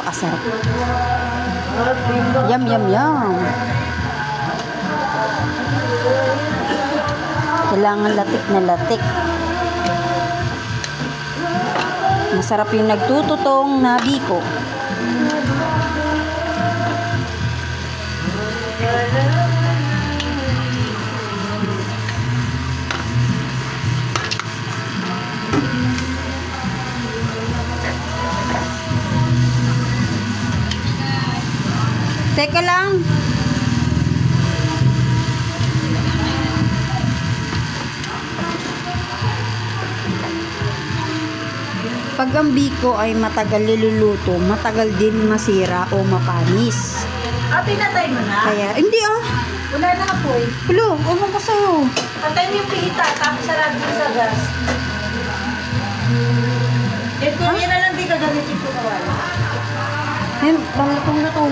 napakasarap. Yum, yum, yum. Kailangan latik na latik. Masarap yung nagtututong na biko. Teka lang. Pag ang biko ay matagal niluluto, matagal din masira o mapanis. Pinatay mo na? Kaya, hindi Wala na apoy. Hulo, ewan ko sa'yo. Patay mo yung pihita, tapos sarado sa gas. Kung yan na lang di ka gamitin ko na wala. Ayun, balatong na to.